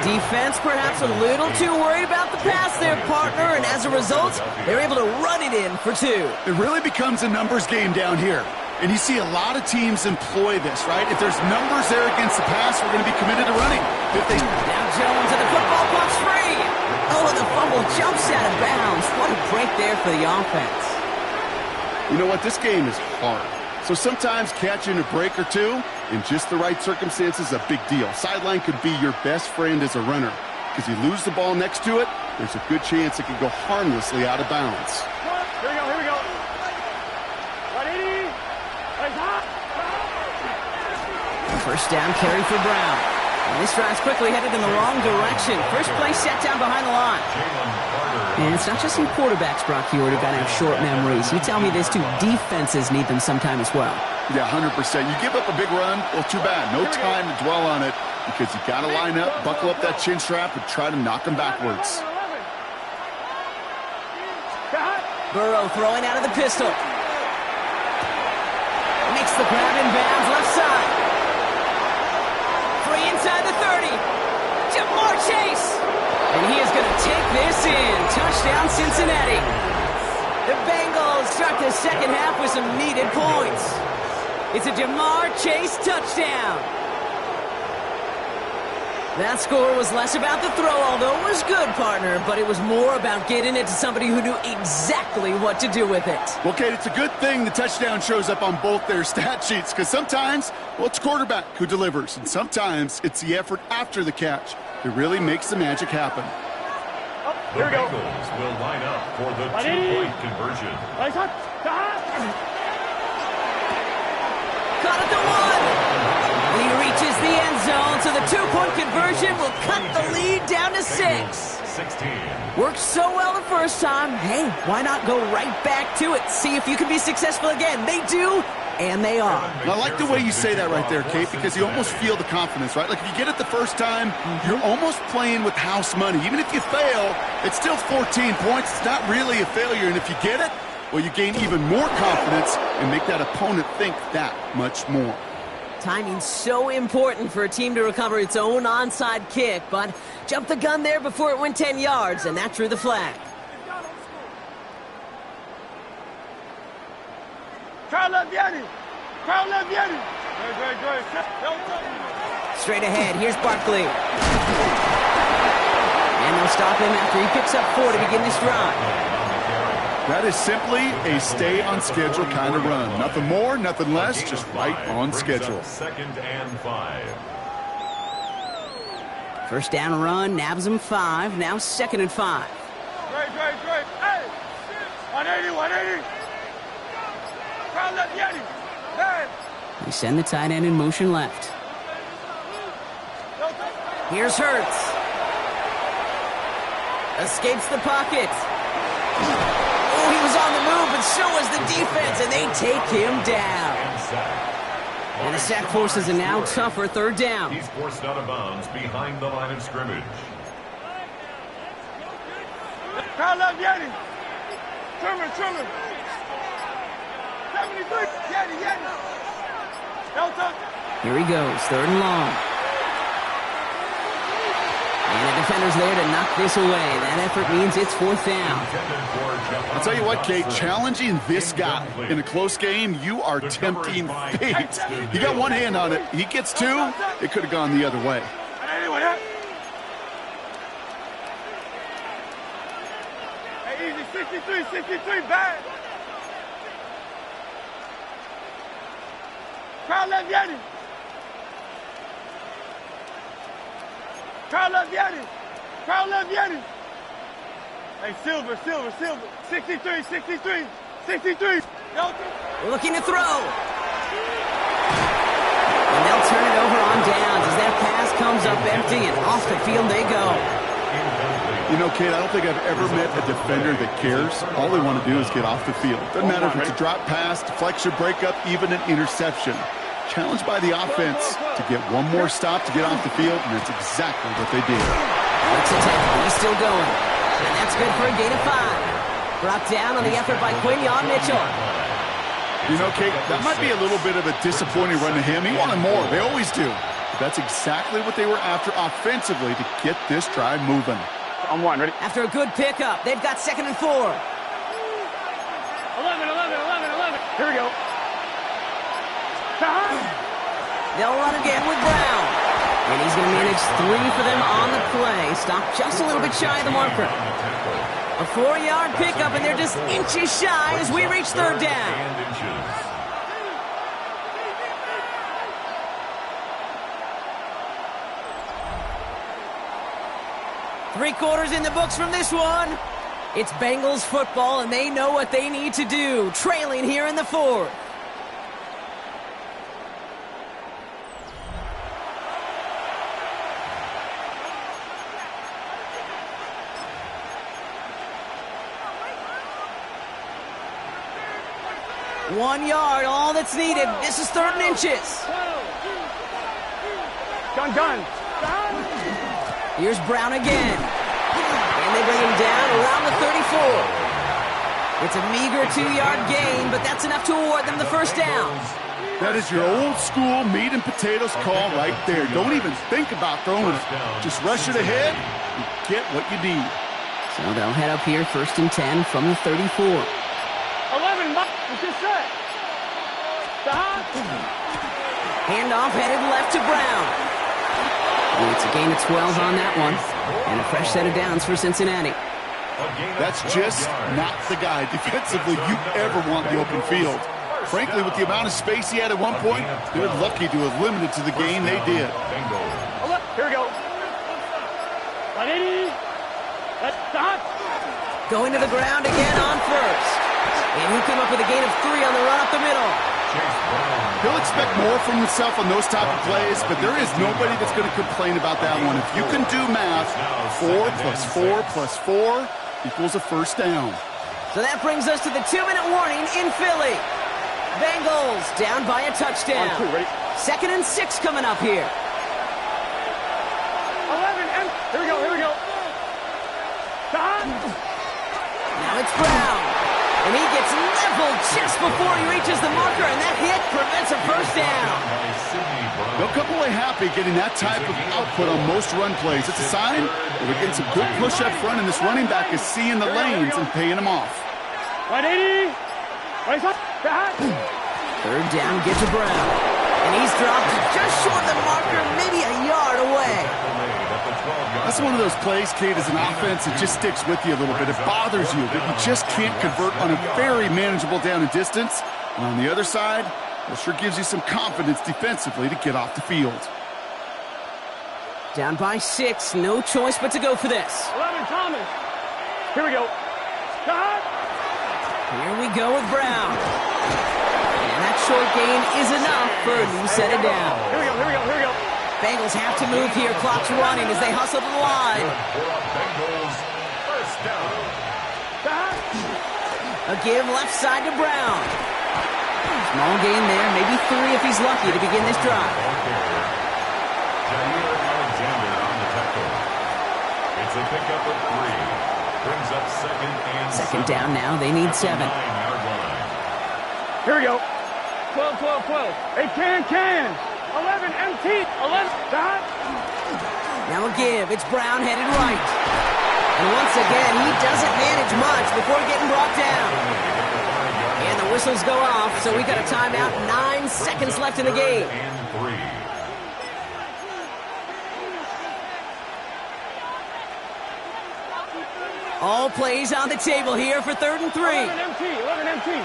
Defense perhaps a little too worried about the pass there, partner, and as a result, they're able to run it in for 2. It really becomes a numbers game down here. And you see a lot of teams employ this, right? If there's numbers there against the pass, we're going to be committed to running. Now Jones and the football pump's free. Oh, the fumble jumps out of bounds. What a break there for the offense. You know what? This game is hard. So sometimes catching a break or 2 in just the right circumstances is a big deal. Sideline could be your best friend as a runner because you lose the ball next to it, there's a good chance it could go harmlessly out of bounds. Here we go. 180. First down carry for Brown. And this drive's quickly headed in the wrong direction. First play set down behind the line. And it's not just in quarterbacks, Brock, you already got to have short memories. You tell me this too, defenses need them sometime as well. Yeah, 100%. You give up a big run, well, too bad. No time to dwell on it because you got to line up, buckle up that chin strap, and try to knock them backwards. Burrow throwing out of the pistol. Makes the grab in bounds, left side. Free inside the 30. Jamar Chase. And he is going to take this in. Touchdown, Cincinnati. The Bengals start the second half with some needed points. It's a Jamar Chase touchdown. That score was less about the throw, although it was good, partner, but it was more about getting it to somebody who knew exactly what to do with it. Well, Kate, it's a good thing the touchdown shows up on both their stat sheets because sometimes, well, it's quarterback who delivers, and sometimes it's the effort after the catch. It really makes the magic happen. The Bengals will line up for the 2-point conversion. two-point conversion will cut the lead down to 6. 16. Worked so well the first time. Hey, why not go right back to it? See if you can be successful again. They do, and they are. I like the way you say that right there, Kate, because you almost feel the confidence, right? Like if you get it the first time, you're almost playing with house money. Even if you fail, it's still 14 points. It's not really a failure. And if you get it, well, you gain even more confidence and make that opponent think that much more. Timing's so important for a team to recover its own onside kick, but jumped the gun there before it went 10 yards, and that drew the flag. Straight ahead, here's Barkley. And they'll stop him after he picks up 4 to begin this drive. That is simply a stay-on-schedule kind of run. Nothing more, nothing less, just right on schedule. 2nd and 5. First down run, nabs him 5, now 2nd and 5. Great. Hey! 180. Crowd left, Yeti. Hey! They send the tight end in motion left. Here's Hurts. Escapes the pocket. Oh, he was on the move, but so was the defense, and they take him down. And the sack forces a now tougher 3rd down. He's forced out of bounds behind the line of scrimmage. Crowd left, Yeti. Trimmer. 73. Yeti. Delta. Here he goes, 3rd and long. And the defender's there to knock this away. That effort means it's 4th down. I'll tell you what, Kate, challenging this guy in a close game, you are tempting fate. You got one hand on it. He gets 2, it could have gone the other way. Hey, easy, 63, bad. Crowd left, Yeti. Crowd left, Yeti. Hey, Silver. 63. Looking to throw. And they'll turn it over on downs as that pass comes up empty, and off the field they go. You know, Kate, I don't think I've ever met a defender that cares. All they want to do is get off the field. Doesn't matter if it's a drop pass, deflection, breakup, even an interception. Challenged by the offense to get one more stop to get off the field, and that's exactly what they did. Let's attack. He's still going. And that's good for a gain of 5. Brought down on the effort by Quinyon Mitchell. You know, Kate, that might be a little bit of a disappointing run to him. He wanted more. They always do. But that's exactly what they were after offensively to get this drive moving. I'm one, ready? After a good pickup, they've got 2nd and 4. 11. Here we go. They'll run again with Brown. And he's going to manage 3 for them on the play. Stopped just a little bit shy of the marker. A 4-yard pickup, and they're just inches shy as we reach 3rd down. Three-quarters in the books from this one. It's Bengals football, and they know what they need to do. Trailing here in the 4th. One yard, all that's needed. This is 3rd and inches. Gun. Here's Brown again. And they bring him down around the 34. It's a meager 2-yard gain, but that's enough to award them the 1st down. That is your old school meat and potatoes call right there. Don't even think about throwing it. Just rush it ahead and get what you need. So they'll head up here 1st and 10 from the 34. 11, it's just set. Handoff headed left to Brown. And it's a gain of 12 on that one. And a fresh set of downs for Cincinnati. That's just not the guy defensively you ever want in the open field. Frankly, with the amount of space he had at one point, they're lucky to have limited to the gain they did. Here we go. 180. That's the hot. Going to the ground again on 1st. And he came up with a gain of 3 on the run up the middle. Chase Brown He'll expect more from himself on those type of plays, but there is nobody that's going to complain about that one. If you can do math, 4 plus 4 plus 4 equals a first down. So that brings us to the 2-minute warning in Philly. Bengals down by a touchdown. 2nd and 6 coming up here. 11, and here we go, here we go. Now it's Brown. And he gets leveled just before he reaches the marker, and that hit prevents a first down. They'll come away happy getting that type of output on most run plays. It's a sign that we're getting some good push up front, and this running back is seeing the lanes and paying them off. 180. Right up. 3rd down, get to Brown. And he's dropped just short of the marker, maybe a yard away. That's one of those plays, Kate, as an offense, it just sticks with you a little bit. It bothers you that you just can't convert on a very manageable down and distance. And on the other side, it sure gives you some confidence defensively to get off the field. Down by 6, no choice but to go for this. 11, Thomas. Here we go. Here we go with Brown. And that short gain is enough for a new set of down. Here we go, here we go, here we go. Bengals have to move here. Clock's running as they hustle to the line. Bengals first down. A give left side to Brown. Small gain there, maybe 3 if he's lucky to begin this drive. Jair Alexander on the tackle. It's a pickup of 3. Brings up 2nd and 2nd down now. They need 7. 9-yard line. Here we go. 12, 12, 12. Hey, can. 11, MT. 11, dot. Now a give. It's Brown headed right. And once again, he doesn't manage much before getting brought down. And the whistles go off, so we got a timeout. 9 seconds left in the game. And 3. All plays on the table here for 3rd and 3. 11, MT. 11, MT.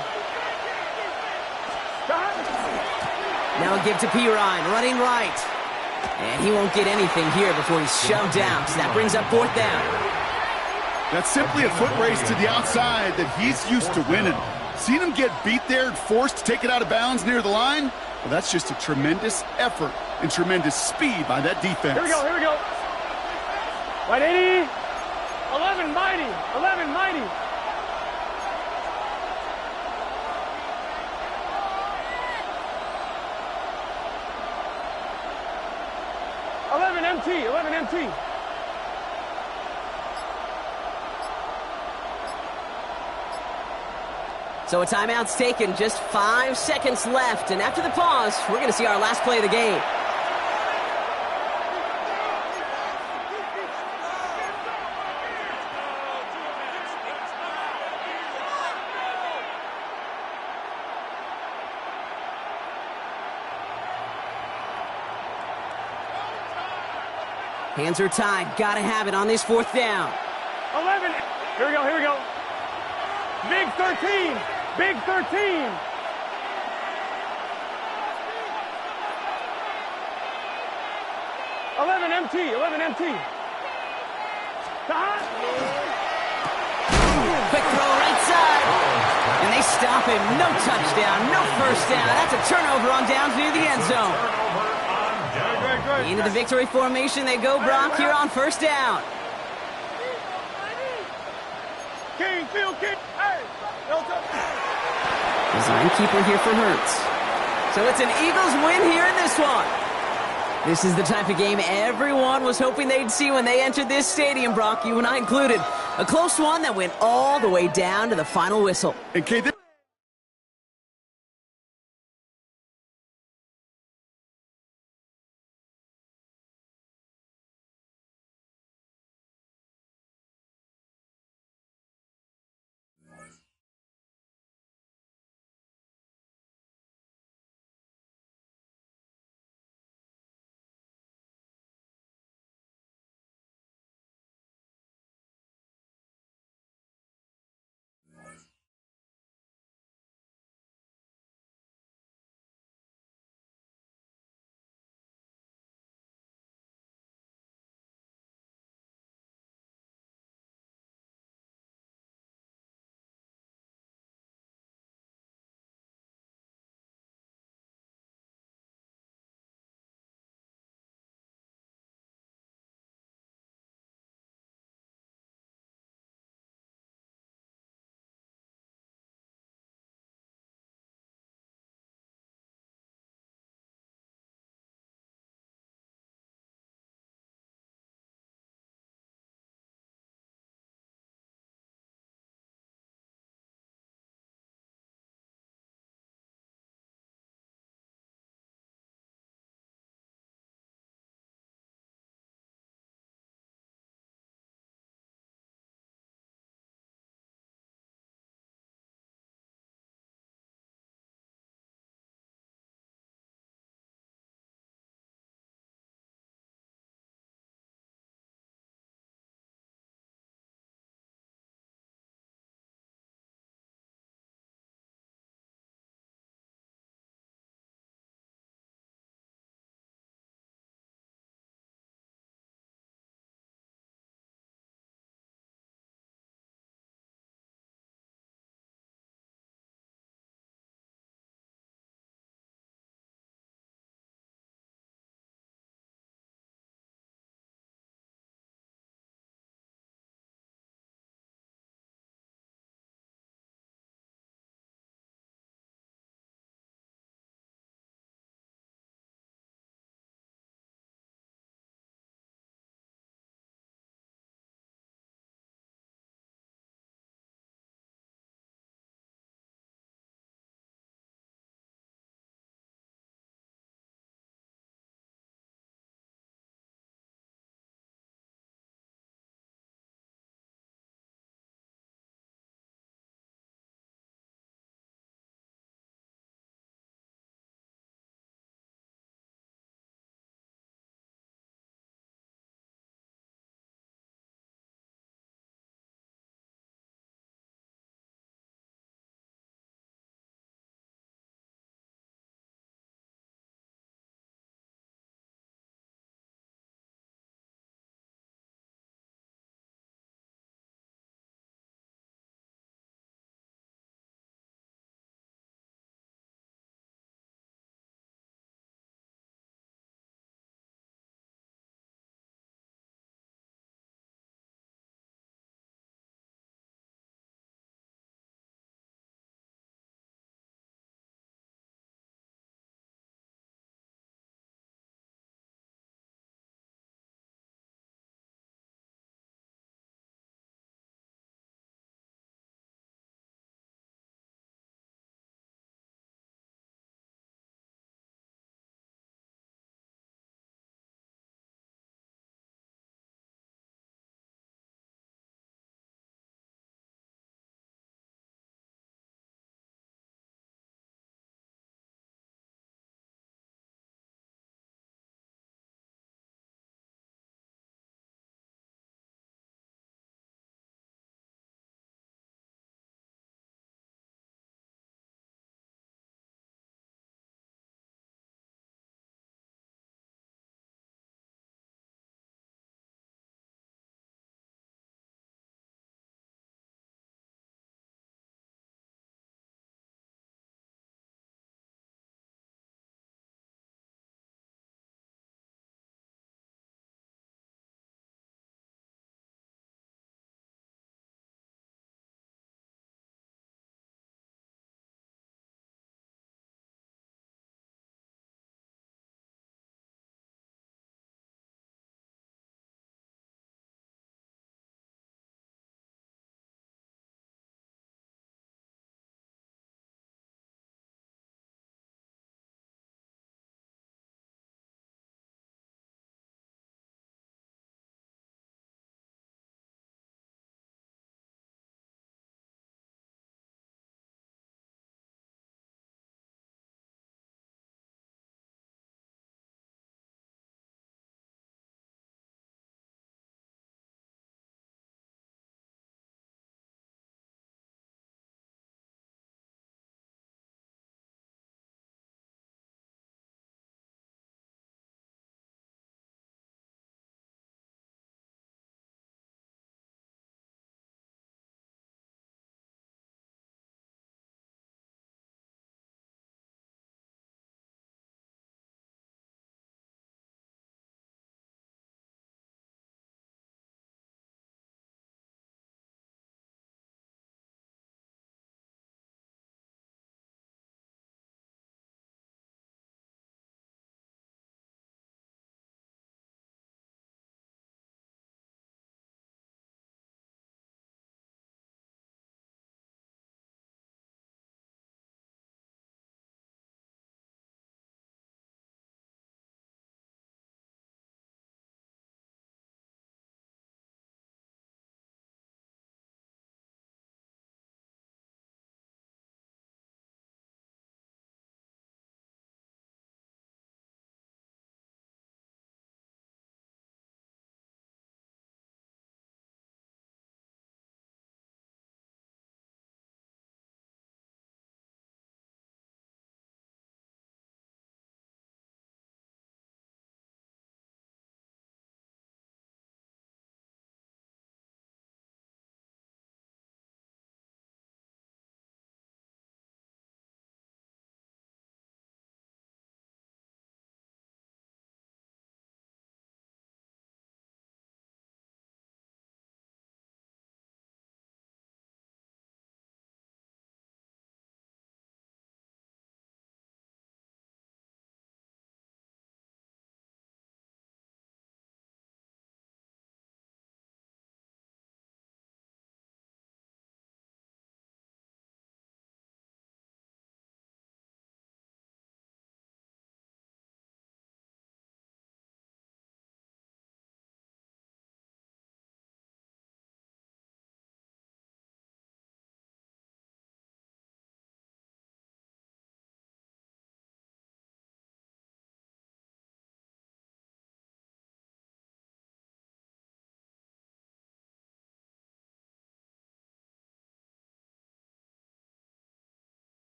Dot. Now a give to Pirine, running right. And he won't get anything here before he's shoved down, so that brings up 4th down. That's simply a foot race to the outside that he's used to winning. Seen him get beat there and forced to take it out of bounds near the line? Well, that's just a tremendous effort and tremendous speed by that defense. Here we go, here we go. 180. 11, mighty. 11, mighty. 11 MT, 11 MT. So a timeout's taken, just 5 seconds left. And after the pause, we're going to see our last play of the game. Hands are tied. Got to have it on this 4th down. 11. Here we go, here we go. Big 13. Big 13. 11 MT, 11 MT. Quick throw right side. And they stop him. No touchdown, no first down. That's a turnover on downs near the end zone. Into the victory formation they go, Brock, here on 1st down. King, field kick. Hey, no touch. Design keeper here for Hurts. So it's an Eagles win here in this one. This is the type of game everyone was hoping they'd see when they entered this stadium, Brock, you and I included. A close one that went all the way down to the final whistle. And Kate,